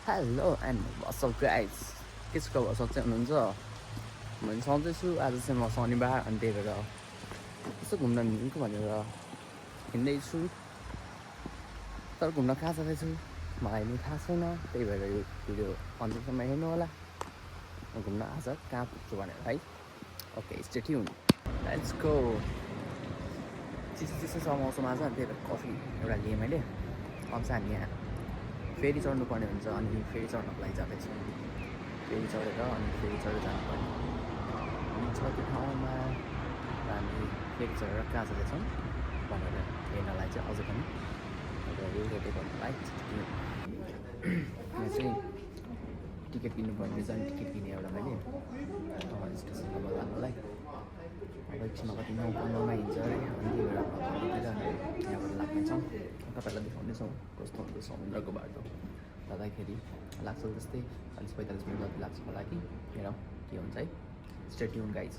Hello and what's up guys के छ खबर सच्चै हुनुहुन्छ म सधैँ छु आज चाहिँ म शनिबार अनि त्यही भएर यसो घुम्न हिँडेको भनेर हिँड्दैछु तर घुम्न कहाँ जाँदैछु मलाई नि थाहा छैन त्यही भएर यो भिडियो अन्तिमसम्म हेर्नु होला म घुम्न आज कहाँ पुग्छु भनेर है okay stay tune let's go चिसो चिसो छ मौसम आज अनि त्यही भएर कफी एउटा लिएँ मैले अब चाहिँ हामी यहाँ फेरि चढ्नुपर्ने हुन्छ अनि फेरि चढ्नको लागि जाँदैछौँ फेरि चढेर अनि फेरि चढेर जानुपर्ने हुन्छ त्यो ठाउँमा र हामी फेरि चढेर कहाँ जाँदैछौँ भनेर हेर्नलाई चाहिँ अझै पनि रेडी गर्नलाई यहाँ चाहिँ टिकट किन्नुपर्ने रहेछ अनि टिकट किनेँ एउटा मैले स्टेसनमा जानुलाई अब एकछिनमा कति 9:15मा हिँड्छ अरे अनि त्यही भएर यहाँबाट लाग्नेछौँ तपाईँहरूलाई देखाउनेछौँ कस्तो हुन्छ समुद्रको बाटो जाँदाखेरि लाग्छ जस्तै 40-45 मिनट जति लाग्छ होला कि हेरौँ के हुन्छ है स्टे ट्युन गाइज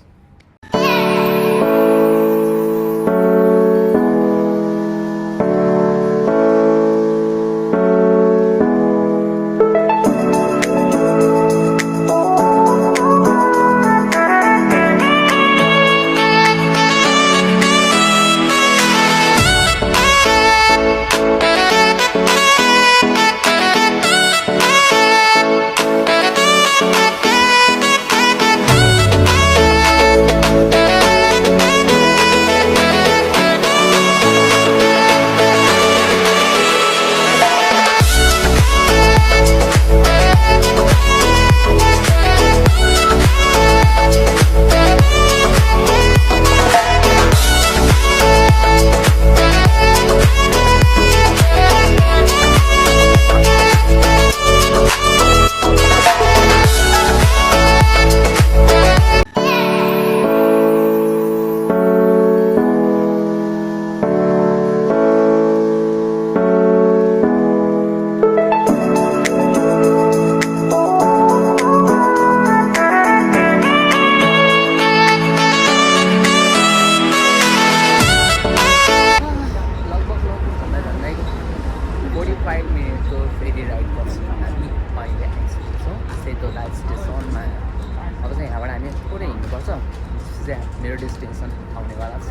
मेरो डेस्टिनेसन आउनेवाला छ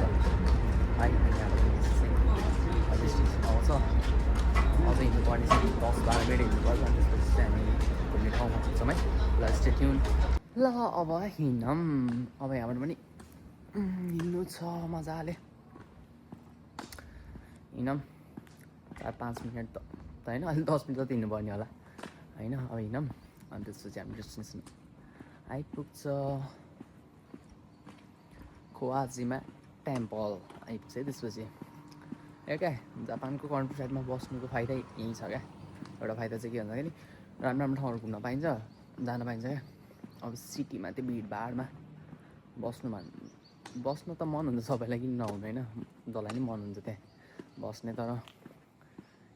है यहाँबाट डेस्टिनेसन आउँछ अझै हिँड्नुपर्ने छ 10-12 मिनट हिँड्नुपर्छ अनि त्यसपछि चाहिँ हामी घुम्ने ठाउँमा पुग्छौँ है ल स्टे ट्युन ल अब हिँडौँ अब यहाँबाट पनि हिँड्नु छ मजाले हिँडौँ 4-5 मिनट त होइन अहिले 10 मिनट जति हिँड्नुपर्ने होला होइन अब हिँडौँ अनि त्यसपछि हामी डेस्टिनेसन आइपुग्छ खोआजिमा टेम्पल आइपुग्छ है त्यसपछि क्या जापानको कन्ट्री साइडमा बस्नुको फाइदा यहीँ छ क्या एउटा फाइदा चाहिँ के भन्दाखेरि राम्रो राम्रो ठाउँहरू घुम्न पाइन्छ जान पाइन्छ क्या अब सिटीमा त्यो भिडभाडमा बस्नु त मन हुन्छ सबैलाई किन नहुनु होइन जसलाई नि मन हुन्छ त्यहाँ बस्ने तर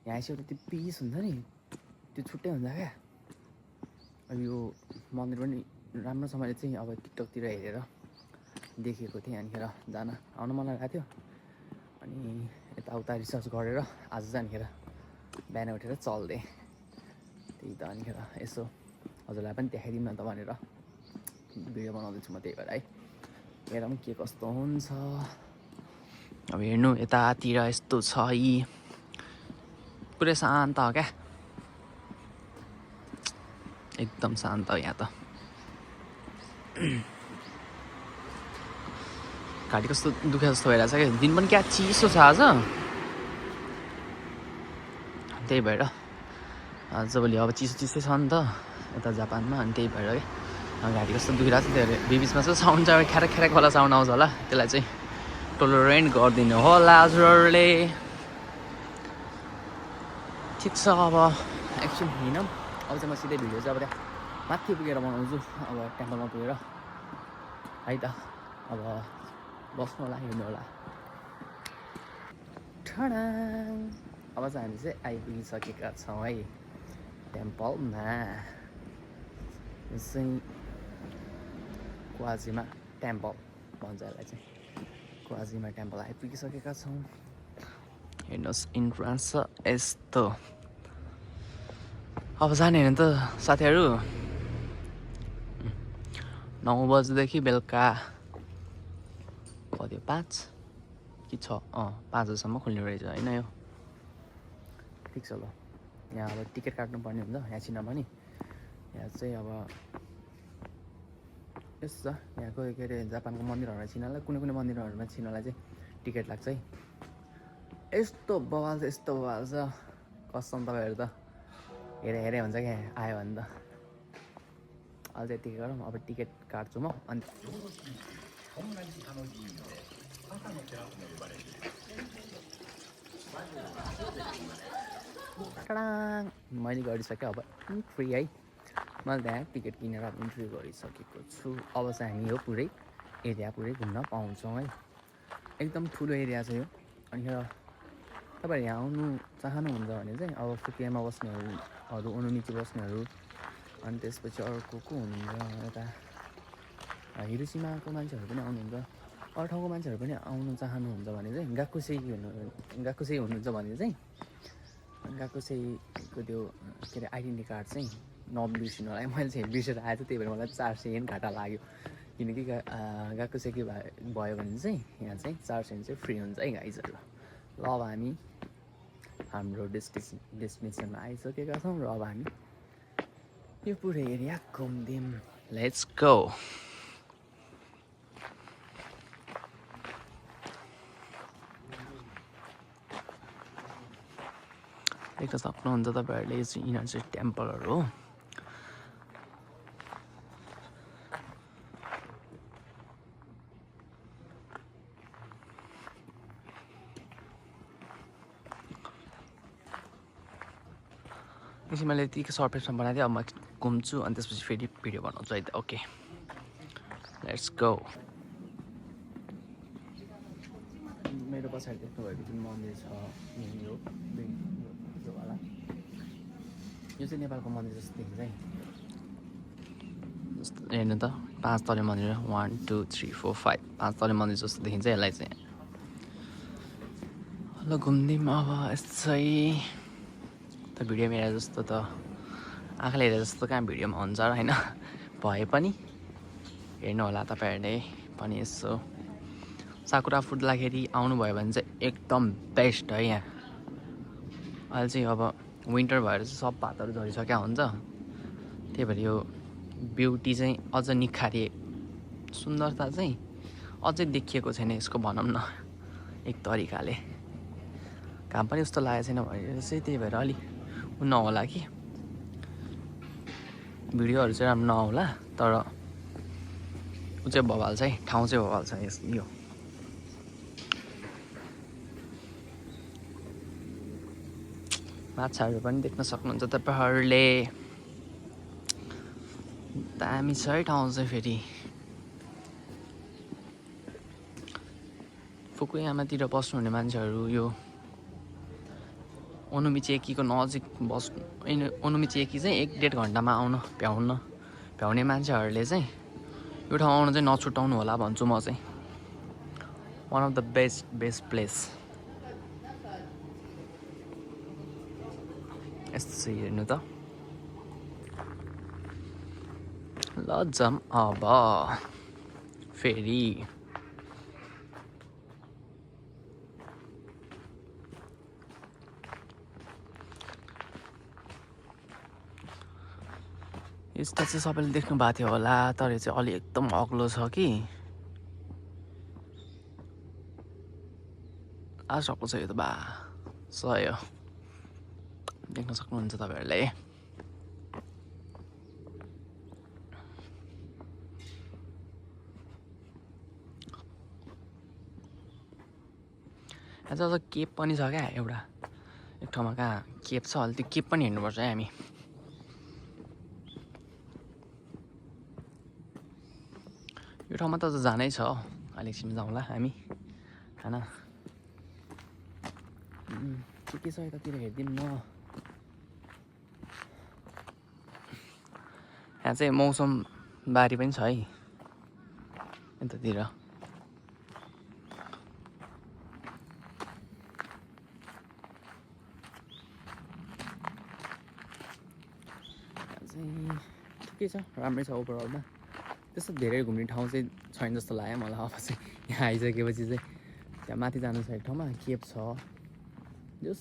यहाँ चाहिँ एउटा त्यो पिस हुन्छ नि त्यो छुट्टै हुन्छ क्या अब यो मन्दिर पनि राम्रोसँगले चाहिँ अब टिकटकतिर हेरेर देखेको थिएँ यहाँनिर आउन मन लागेको थियो अनि यताउता रिसर्च गरेर आज चाहिँ यहाँनिर बिहान उठेर चल्दिएँ त्यही त अनिखेर यसो हजुरलाई पनि देखाइदिउँ न त भनेर भिडियो बनाउँदैछु म त्यही भएर है हेरौँ के कस्तो हुन्छ अब हेर्नु यतातिर यस्तो छ यी पुरै शान्त हो क्या एकदम शान्त हो यहाँ त घाँटी कस्तो दुखे जस्तो भइरहेछ क्या दिन पनि क्या चिसो छ आज त्यही भएर आजभोलि अब चिसो छ नि त यता जापानमा अनि त्यही भएर क्या घाँटी कस्तो दुखिरहेको छ त्यही भएर बिचमा चाहिँ साउन्ड चाहिँ ख्यारक ख्यारक वाला साउन्ड आउँछ होला त्यसलाई चाहिँ टोलरेन्ट गरिदिनु होला हजुरहरूले ठिक छ अब एकछिन हिँडौँ अब चाहिँ म सिधै भिडियो चाहिँ अब त्यहाँ माथि पुगेर बनाउँछु अब टेम्पलमा पुगेर है त अब बस्नु होला हिँड्नु होला ठडाङ अब चाहिँ हामी चाहिँ आइपुगिसकेका छौँ है टेम्पलमा चाहिँ खोआजिमा टेम्पल भन्छ यसलाई चाहिँ खोआजिमा टेम्पल आइपुगिसकेका छौँ हेर्नुहोस् इन्ट्रान्स छ यस्तो अब जाने होइन त साथीहरू 9 बजेदेखि बेलुका कति 5 कि 6 5 बजीसम्म खुल्ने रहेछ होइन यो ठिक छ ल यहाँ अब टिकट काट्नुपर्ने हुन्छ यहाँ चिन पनि यहाँ चाहिँ अब यस्तो छ यहाँको के अरे जापानको मन्दिरहरूमा चिनलाई कुनै कुनै मन्दिरहरूमा चिनलाई चाहिँ टिकट लाग्छ है यस्तो बवाल छ कसम तपाईँहरू त हेरे हुन्छ क्या आयो भने त अहिले चाहिँ यतिकै गरौँ अब टिकट काट्छु म अनि मैले गरिसकेँ अब इन्ट्री है मैले त्यहाँ टिकट किनेर इन्ट्री गरिसकेको छु अब चाहिँ हामी यो पुरै एरिया पुरै घुम्न पाउँछौँ है एकदम ठुलो एरिया छ यो अनि तपाईँहरू यहाँ आउनु चाहनुहुन्छ भने चाहिँ अब फुकियामा बस्नेहरू ओनोमिची बस्नेहरू अनि त्यसपछि अर्को को हुनुहुन्छ यता हिरोसिमाको मान्छेहरू पनि आउनुहुन्छ अरू ठाउँको मान्छेहरू पनि आउनु चाहनुहुन्छ भने चाहिँ गाकुसेई हुनुहुन्छ भने चाहिँ गाकुसेईको त्यो के अरे आइडेन्टिटी कार्ड चाहिँ नबिर्सिनु होला मैले चाहिँ बिर्सेर आएछ त्यही भएर मलाई 400 येन घाटा लाग्यो किनकि गाकुसेई भयो भने चाहिँ यहाँ चाहिँ 400 येन चाहिँ फ्री हुन्छ है गाइजहरू ल अब हामी हाम्रो डेस्टिनेसनमा आइसकेका छौँ र अब हामी यो पुरै एरिया घुम्दियौँ लेट्स गो देख्न सक्नुहुन्छ तपाईँहरूले यिनीहरू चाहिँ टेम्पलहरू हो यसै मैले यतिकै सर्ट फिल्ममा बनाइदिएँ अब म घुम्छु अनि त्यसपछि फेरि भिडियो बनाउँछु है त ओके लेट्स गो मेरो पछाडि देख्नुभएको जुन मन्दिर छ यो चाहिँ नेपालको मन्दिर जस्तो देखिन्छ है जस्तो हेर्नु त 5 तले मन्दिर 1 2 3 4 5 5 तले मन्दिर जस्तो देखिन्छ यसलाई चाहिँ ल घुम्दिउँ अब यस्तै त भिडियोमा हेरे जस्तो त आँखाले हेरे जस्तो कहाँ भिडियोमा हुन्छ र होइन भए पनि हेर्नु होला तपाईँहरूले पनि यसो साकुरा फुट्दाखेरि आउनुभयो भने चाहिँ एकदम बेस्ट है यहाँ अहिले चाहिँ अब विन्टर भएर चाहिँ सब पातहरू झरिसक्यो हुन्छ त्यही भएर यो ब्युटी चाहिँ अझ निखारे सुन्दरता चाहिँ अझै देखिएको छैन यसको भनौँ न एक तरिकाले काम पनि उस्तो लागेको छैन भने चाहिँ त्यही भएर अलि नहोला कि भिडियोहरू चाहिँ राम्रो नहोला तर ऊ चाहिँ बवाल छ है ठाउँ चाहिँ बवाल छ यो माछाहरू पनि देख्न सक्नुहुन्छ तपाईँहरूले दामी छ है ठाउँ चाहिँ फेरि फुकुयामातिर बस्नुहुने मान्छेहरू यो ओनोमिची एकीको नजिक ओनोमिची एकी चाहिँ 1-1.5 घन्टामा आउन भ्याउने मान्छेहरूले चाहिँ यो ठाउँ आउन चाहिँ नछुटाउनु होला भन्छु म चाहिँ one of the best place यस्तो चाहिँ हेर्नु त ल जाम अब फेरि यस्तो चाहिँ सबैले देख्नु भएको थियो होला तर चाहिँ अलि एकदम अग्लो छ कि सक्नु छ यो त सयो देख्न सक्नुहुन्छ तपाईँहरूले यहाँ चाहिँ अझ केप पनि छ क्या एउटा एक ठाउँमा कहाँ केप छ अहिले त्यो केप पनि हेर्नुपर्छ है हामी यो ठाउँमा त अझ जानै छ अलिकछिन जाउँला हामी होइन के छ यतातिर हेरिदिउँ न यहाँ चाहिँ मौसम बारी पनि छ है यतातिर चाहिँ ठिकै छ, राम्रै छ ओभरअलमा। त्यस्तो धेरै घुम्ने ठाउँ चाहिँ छैन जस्तो लाग्यो मलाई। अब चाहिँ यहाँ आइसकेपछि चाहिँ त्यहाँ माथि जानु छ एक ठाउँमा केप छ, जस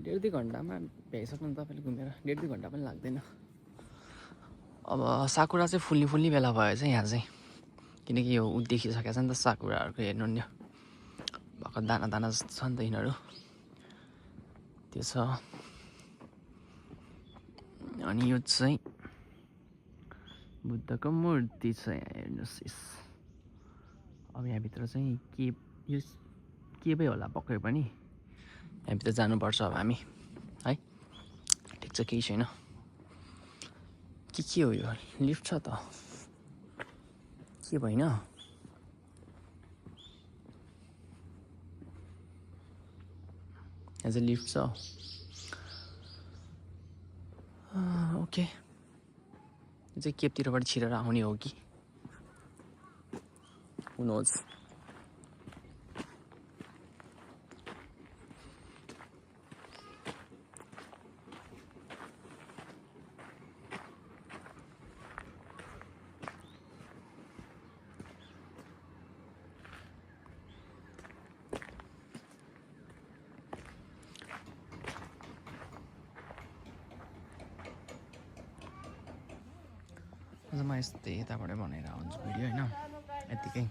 1.5-2 घन्टामा भ्याइसक्नु तपाईँले घुमेर। 1.5-2 घन्टा पनि लाग्दैन। अब साकुरा चाहिँ फुल्ने बेला भयो चाहिँ यहाँ चाहिँ, किनकि यो देखिसकेको छ नि त साकुराहरूको। हेर्नु नि भर्खर दाना जस्तो छ नि त यिनीहरू, त्यो छ। अनि यो चाहिँ बुद्धको मूर्ति छ यहाँ, हेर्नुहोस्। अब यहाँभित्र चाहिँ केभ, यो केभै होला पक्कै पनि। यहाँभित्र जानुपर्छ अब हामी है। ठिक छ, केही छैन। के हो यो? लिफ्ट छ त के भएन? यहाँ चाहिँ लिफ्ट छ। ओके, यो चाहिँ केपतिरबाट छिरेर आउने हो कि हु नोज। म यस्तै यताबाटै बनाएर आउँछु भिडियो होइन, यत्तिकै।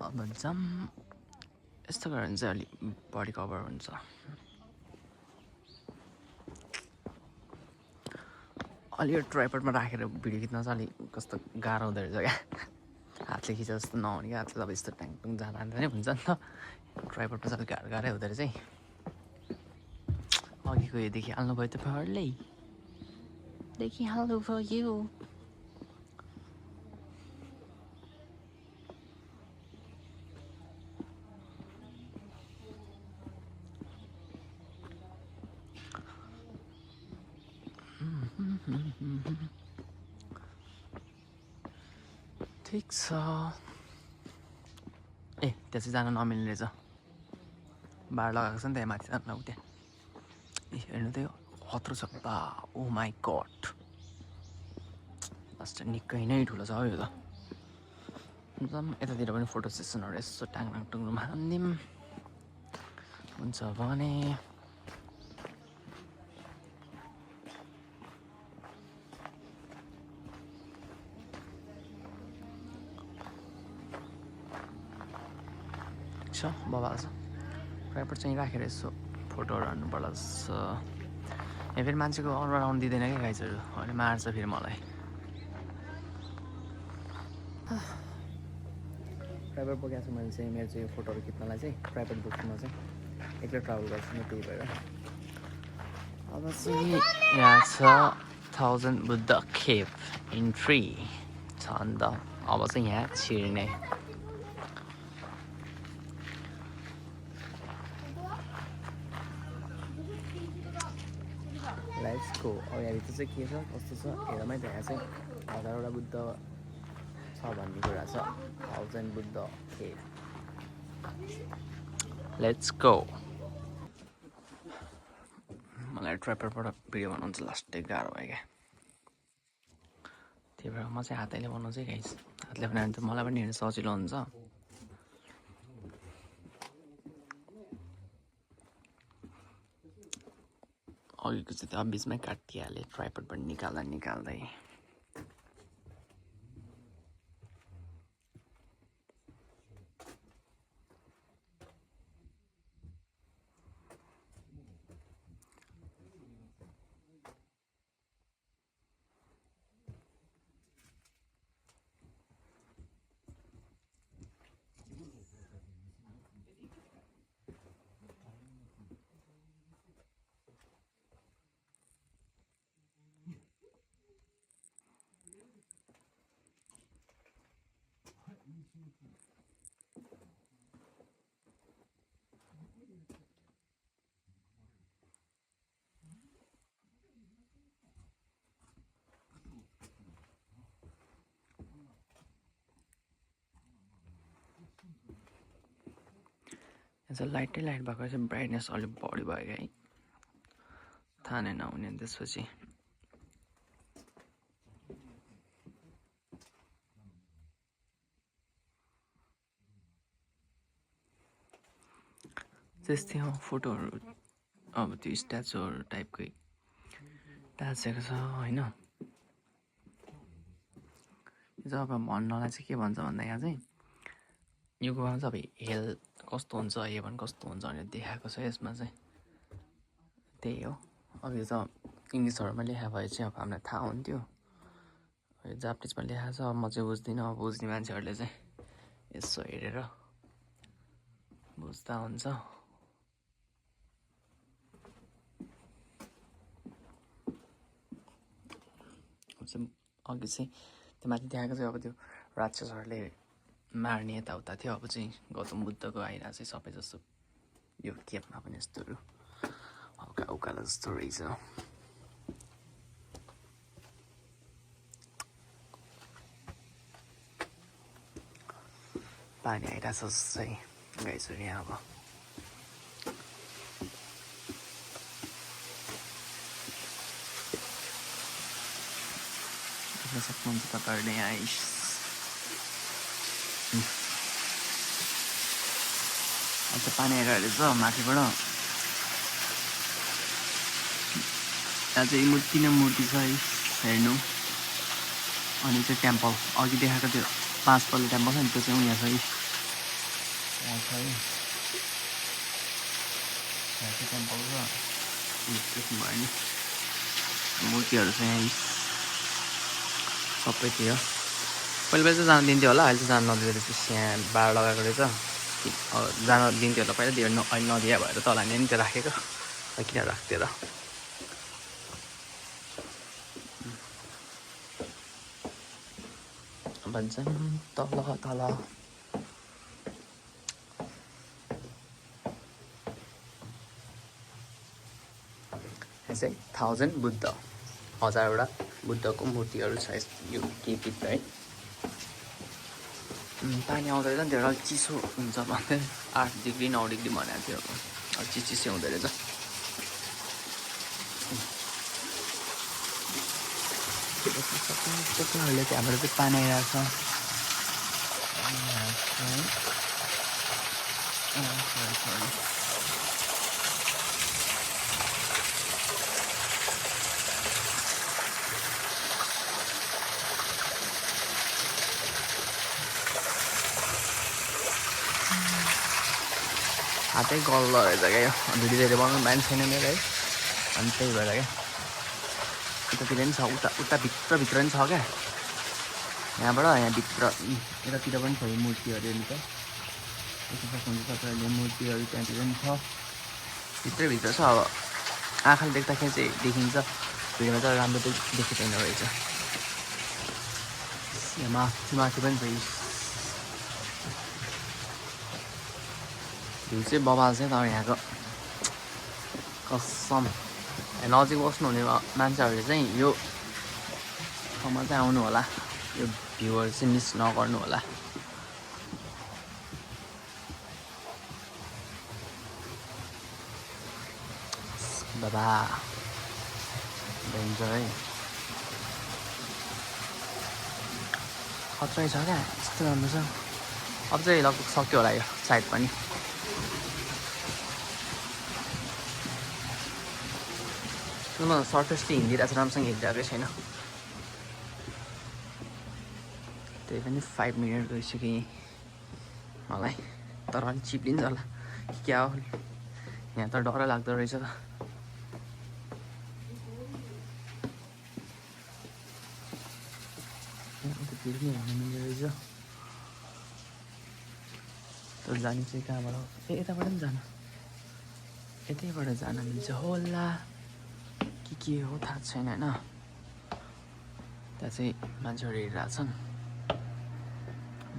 अब जाम यस्तो गरेर चाहिँ अलिक बडी कभर हुन्छ। अलि यो ट्राइपडमा राखेर भिडियो खिच्न चाहिँ अलिक कस्तो गाह्रो हुँदो रहेछ क्या। हातले खिच जस्तो नहुने क्या, हातले अब यस्तो ट्याङटुङ जाँदा नै हुन्छ नि त। ट्राइपडमा चाहिँ अलिक गाह्रै हुँदो रहेछ है। अघिको यो देखिहाल्नु भयो तपाईँहरूले, देखिहाल्नु भयो। ठिक छ। ए त्यहाँ चाहिँ जान नमिल्ने रहेछ, बार लगाएको छ नि त यहाँ माथि जानु त्यहाँ। ए हेर्नु त यो खत्रो छ बा, ओ माई गड। लास्ट निकै नै ठुलो छ हौ यो त। एकदम यतातिर पनि फोटो सेसनहरू यसो टाङटाङ टुङमा हानिदिउँ हुन्छ भने। छ बबाल छ। ट्राइपड चाहिँ राखेर यसो फोटोहरू हान्नु पर्ला जस्तो। यहाँ फेरि मान्छेको अरू आउनु दिँदैन क्या गाइजहरू, अहिले मार्छ फेरि मलाई। ट्राइपड बोकेको छु मैले चाहिँ, मेरो चाहिँ यो फोटोहरू खिच्नलाई चाहिँ ट्राइपड बोक्छु म चाहिँ, एक्लै ट्राभल गर्छु म, त्यही भएर। अब चाहिँ यहाँ छ 1000 बुद्ध केभ इन्ट्री छ नि त। अब चाहिँ यहाँ छिर्ने। Let's go. अब यहाँभित्र चाहिँ के छ कस्तो छ हेरमै त। यहाँ चाहिँ 1000वटा बुद्ध छ भन्ने कुरा छ। 1000 बुद्ध केभ। Let's go. मलाई ट्राइपडबाट भिडियो बनाउनु चाहिँ लास्टै गाह्रो भयो क्या, त्यही भएर म चाहिँ हातैले बनाउँछु है गाइस। हातले बनायो भने त मलाई पनि हेर्नु सजिलो हुन्छ। अघिको चाहिँ त्यो बिचमै काटिहालेँ ट्राइपडबाट निकाल्दै। यसो लाइटै लाइट भएको चाहिँ ब्राइटनेस अलिक बढी भयो क्या है थाहा नै नहुने त्यसपछि त्यस्तै हो फोटोहरू अब त्यो स्ट्याचुहरू टाइपकै टाँसेको छ होइन यो अब भन्नलाई चाहिँ के भन्छ भन्दा यहाँ चाहिँ यो गुफामा चाहिँ अब हेल कस्तो हुन्छ हेभन कस्तो हुन्छ भनेर देखाएको छ यसमा चाहिँ त्यही हो अब यो त इङ्ग्लिसहरूमा लेखा भए चाहिँ अब हामीलाई थाहा हुन्थ्यो यो जापानिजमा लेखाएको छ अब म चाहिँ बुझ्दिनँ अब बुझ्ने मान्छेहरूले चाहिँ यसो हेरेर बुझ्दा हुन्छ अघि चाहिँ त्यो माथि देखाएको चाहिँ अब त्यो राक्षसहरूले मार्ने यताउता थियो अब चाहिँ गौतम बुद्धको आइरहेको चाहिँ सबै जस्तो यो केपमा पनि यस्तोहरू हल्का उकालो जस्तो रहेछ पानी आइरहेको छ जस्तै गाइसहरू यहाँ अब देख्न सक्नुहुन्छ तपाईँहरूले यहाँ अझ पानी आइरहेको रहेछ माथिबाट यहाँ चाहिँ मूर्ति नै मूर्ति छ है हेर्नु अनि चाहिँ टेम्पल अघि देखाएको त्यो 5 तले टेम्पल छ नि त्यो चाहिँ यहाँ छ है यहाँ छ है यहाँ चाहिँ टेम्पल छ त्यसमा भयो नि मूर्तिहरू छ यहाँ सबै थियो पहिला चाहिँ जान दिन्थ्यो होला अहिले चाहिँ जान नदिँदो रहेछ यहाँ बार लगाएको रहेछ जान दिन्थ्यो होला पहिला दियो अहिले नदिया भएर तल नि त्यो राखेको किन राख्थ्यो र भन्छन् तल तल चाहिँ 1000 बुद्ध 1000वटा बुद्धको मूर्तिहरू छ यो केभित्र है पानी आउँदो रहेछ नि त्यो अलिक चिसो हुन्छ भन्दै 8 डिग्री 9 डिग्री भनेको थियो अलिक चिसो हुँदो रहेछ टोक्लाहरूले चाहिँ हाम्रो चाहिँ पानी आइरहेको छ हातै गल्लो रहेछ क्या यो भिडियो धेरै बनाउनु मान्छे छैन मेरो है अनि त्यही भएर क्या उतातिर पनि छ उता भित्रभित्र पनि छ क्या यहाँबाट यहाँभित्र यतातिर पनि छ यो मूर्तिहरू नि त देख्न सक्नुहुन्छ तपाईँहरूले मूर्तिहरू त्यहाँतिर पनि छ भित्रभित्र छ अब आँखाले देख्दाखेरि चाहिँ देखिन्छ भिडियोमा चाहिँ राम्रो देखिँदैन रहेछ यहाँ माथि पनि छ भ्यू चाहिँ बबाल चाहिँ तर यहाँको कसम नजिक बस्नुहुने मान्छेहरूले चाहिँ यो ठाउँमा चाहिँ आउनु होला यो भ्यूहरू चाहिँ मिस नगर्नु होला बाबा इन्जोय खत्रै छ क्या यस्तो राम्रो छ अब चाहिँ लगभग सक्यो होला यो साइड पनि सर्टेस्टली हिँडिरहेको छ राम्रोसँग हिँडिरहेकै छैन त्यही पनि 5 मिनट गइसक्यो मलाई तर पनि चिप्लिन्छ होला क्या हो यहाँ त डरै लाग्दो रहेछ त फेरि पनि हेर्नु मिल्दो रहेछ तर जाने चाहिँ कहाँबाट यताबाट पनि जान यतैबाट जान मिल्छ होला के हो थाहा छैन होइन त्यहाँ चाहिँ मान्छेहरू हेरिरहेछन्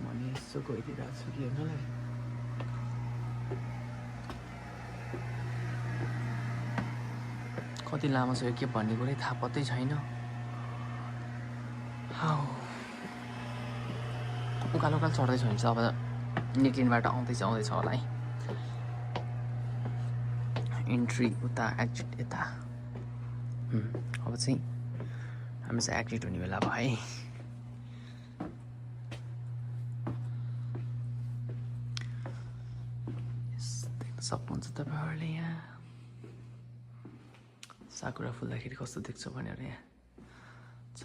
मैले यसो गइदिरहेको छु कि हेर्नलाई कति लामो छ यो के भन्ने कुरै थाहा पत्तै छैन उकालो उकालो चढ्दैछ भने चाहिँ अब निक्लिनबाट आउँदैछ होला है इन्ट्री उता एक्जिट यता अब चाहिँ हामी चाहिँ एक्जिट हुने बेला भयो है देख्न सक्नुहुन्छ तपाईँहरूले यहाँ साकुरा फुल्दाखेरि कस्तो देख्छ भनेर यहाँ छ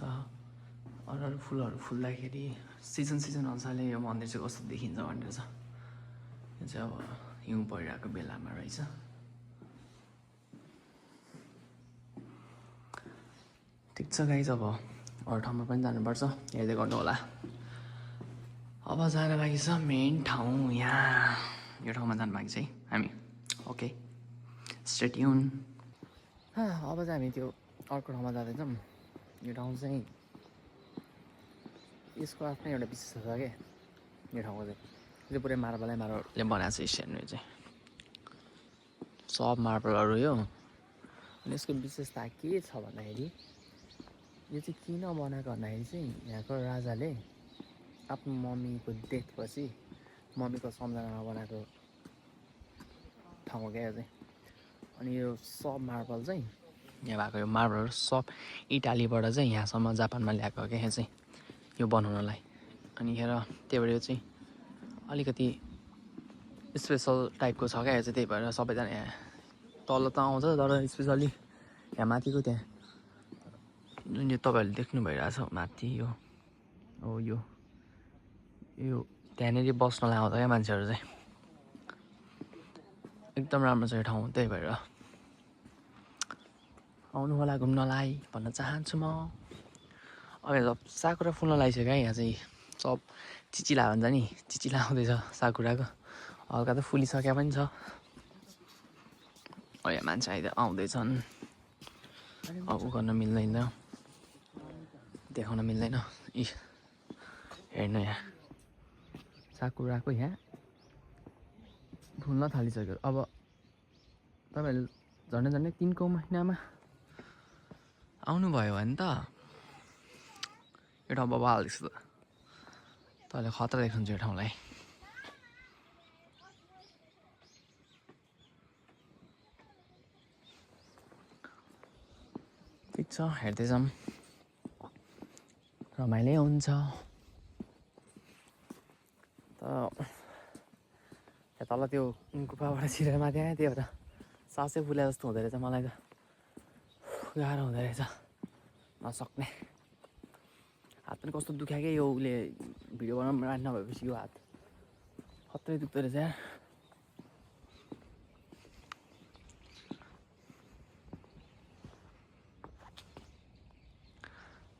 अरू अरू फुलहरू फुल्दाखेरि सिजन अनुसारले यो मन्दिर चाहिँ कस्तो देखिन्छ भनेर छ यो चाहिँ अब हिउँ परिरहेको बेलामा रहेछ ठिक छ गाइज अब अरू ठाउँमा पनि जानुपर्छ हेर्दै गर्नु होला अब जान बाँकी छ मेन ठाउँ यहाँ यो ठाउँमा जानु बाँकी छ है हामी ओके स्टे ट्युन अब चाहिँ हामी त्यो अर्को ठाउँमा जाँदैछौँ यो ठाउँ चाहिँ यसको आफ्नै एउटा विशेषता छ क्या यो ठाउँको चाहिँ पुरै मार्बलै मार्बलले बनाएको छ स्ट्यान्ड चाहिँ सब मार्बलहरू यो अनि यसको विशेषता के छ भन्दाखेरि यो चाहिँ किन बनाएको भन्दाखेरि चाहिँ यहाँको राजाले आफ्नो मम्मीको डेथपछि मम्मीको सम्झनामा बनाएको ठाउँ हो क्या यो चाहिँ अनि यो सब मार्बल चाहिँ यहाँ भएको यो मार्बलहरू सब इटालीबाट चाहिँ यहाँसम्म जापानमा ल्याएको क्या यहाँ चाहिँ यो बनाउनलाई अनि हेर त्यही भएर यो चाहिँ अलिकति स्पेसल टाइपको छ क्या यो चाहिँ त्यही भएर सबैजना यहाँ तल त आउँछ तर स्पेसली यहाँ माथिको त्यहाँ जुन यो तपाईँहरूले देख्नु भइरहेछ माथि यो हो यो त्यहाँनिर बस्नलाई आउँछ क्या मान्छेहरू चाहिँ एकदम राम्रो छ यो ठाउँ त्यही भएर आउनु होला घुम्नलाई भन्न चाहन्छु म अब साकुरा फुल्न लागिसक्यो यहाँ चाहिँ सब चिचिला भन्छ नि चिचिला आउँदैछ साकुराको हल्का त फुलिसक्या पनि छ यहाँ मान्छे आउँदैछन् अब उ गर्न मिल्दैन देखाउन मिल्दैन इ हेर्नु यहाँ साकुराको यहाँ फुल्न थालिसक्यो अब तपाईँहरू झन्डै 3 महिनामा आउनुभयो भने त यो ठाउँ बबाल देख्छ त तपाईँले खतरा देख्नुहुन्छ यो ठाउँलाई ठिक छ हेर्दै जाऊँ रमाइलो हुन्छ त तल त्यो गुफाबाट छिरेर माथि आयो त्यही भएर सासै फुले जस्तो हुँदो रहेछ मलाई त गाह्रो हुँदो रहेछ नसक्ने हात पनि कस्तो दुख्या क्या यो उसले भिडियो बनाउनु राख्नु नभएपछि यो हात खत्रै दुख्दो रहेछ यार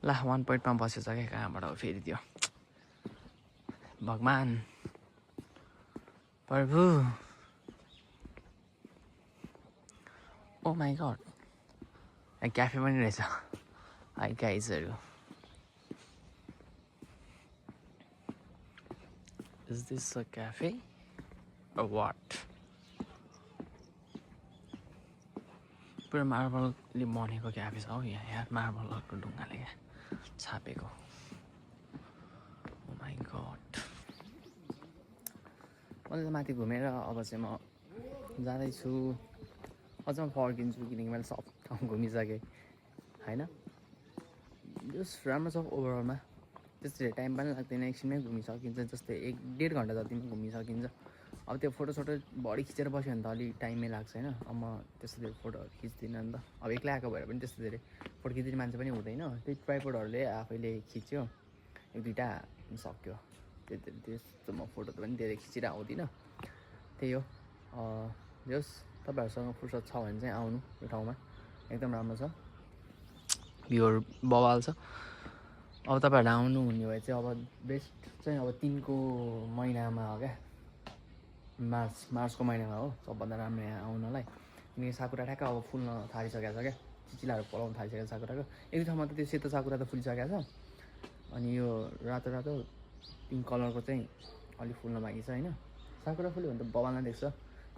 ला 1 पोइन्टमा बसेछ क्या कहाँबाट हो फेरि त्यो भगवान प्रभु ओ माई गड क्याफे पनि रहेछ high गाइजहरू Is this a cafe or what? पुरा मार्बलले बनेको क्याफे छ हौ यहाँ मार्बलको ढुङ्गाले क्या छापेको ओ माई गड मैले त माथि घुमेर अब चाहिँ म जाँदैछु अझ म फर्किन्छु किनकि मैले सब ठाउँ घुमिसकेँ होइन जस्ट राम्रो छ ओभरअलमा त्यस्तो टाइम पनि लाग्दैन एकछिनमै घुमिसकिन्छ जस्तै 1-1.5 घन्टा जतिमा घुमिसकिन्छ अब त्यो फोटो बढी खिचेर बस्यो भने त अलिक टाइमै लाग्छ होइन अब म त्यस्तो धेरै फोटोहरू खिच्दिनँ नि त अब एक्लै आएको भएर पनि त्यस्तो धेरै फोटो खिच्ने मान्छे पनि हुँदैन त्यही ट्राइपोडहरूले आफैले खिच्यो 1-2टा सक्यो त्यस्तो म फोटो पनि धेरै खिचेर आउँदिनँ त्यही हो जस तपाईँहरूसँग फुर्सद छ भने चाहिँ आउनु यो ठाउँमा एकदम राम्रो छ भ्यूहरू बवाल छ अब तपाईँहरूलाई आउनु हुने भए चाहिँ अब बेस्ट चाहिँ अब 3को महिनामा हो क्या मार्चको महिनामा हो सबभन्दा राम्रो यहाँ आउनलाई किनकि साकुरा ठ्याक्क अब फुल्न थालिसकेको छ क्या चिचिलाहरू पलाउन थालिसकेको छ साकुराको एक ठाउँमा त त्यो सेतो साकुरा त फुलिसकेको छ अनि यो रातो पिङ्क कलरको चाहिँ अलि फुल्न बाँकी छ होइन। साकुरा फुल्यो भने त बवाल नै देख्छ।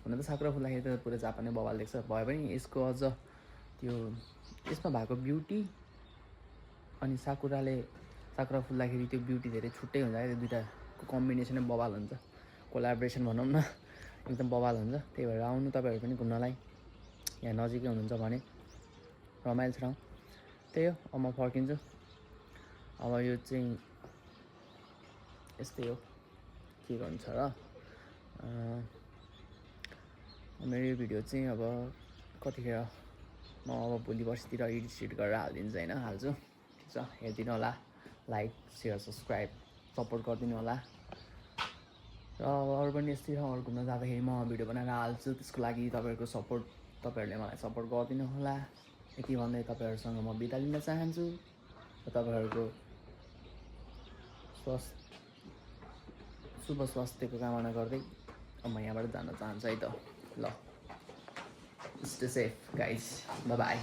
हुन त साकुरा फुल्दाखेरि त पुरै जापानै बवाल देख्छ। भए पनि यसको अझ त्यो यसमा भएको ब्युटी अनि साकुरा फुल्दाखेरि त्यो ब्युटी धेरै छुट्टै हुन्छ क्या। त्यो दुइटाको कम्बिनेसनै बवाल हुन्छ, कोलाब्रेसन भनौँ न, एकदम बवाल हुन्छ। त्यही भएर आउनु तपाईँहरू पनि घुम्नलाई, यहाँ नजिकै हुनुहुन्छ भने रमाइलो छ ठाउँ। त्यही हो, अब म फर्किन्छु। अब यो चाहिँ यस्तै हो, के गर्नु छ र। मेरो यो भिडियो चाहिँ अब कतिखेर म अब भोलि पर्सितिर एडिट गरेर हालिदिन्छु होइन, हाल्छु। ठिक छ, हेरिदिनु होला, लाइक सेयर सब्सक्राइब सपोर्ट गरिदिनु होला। र अब अरू पनि यस्तै ठाउँहरू घुम्न जाँदाखेरि म भिडियो बनाएर हाल्छु। त्यसको लागि तपाईँहरूको सपोर्ट, तपाईँहरूले मलाई सपोर्ट गरिदिनु होला। यति भन्दै तपाईँहरूसँग म बिदा लिन चाहन्छु र तपाईँहरूको शुभ स्वास्थ्यको कामना गर्दै अब म यहाँबाट जान चाहन्छु है त। ल, stay safe guys, by by.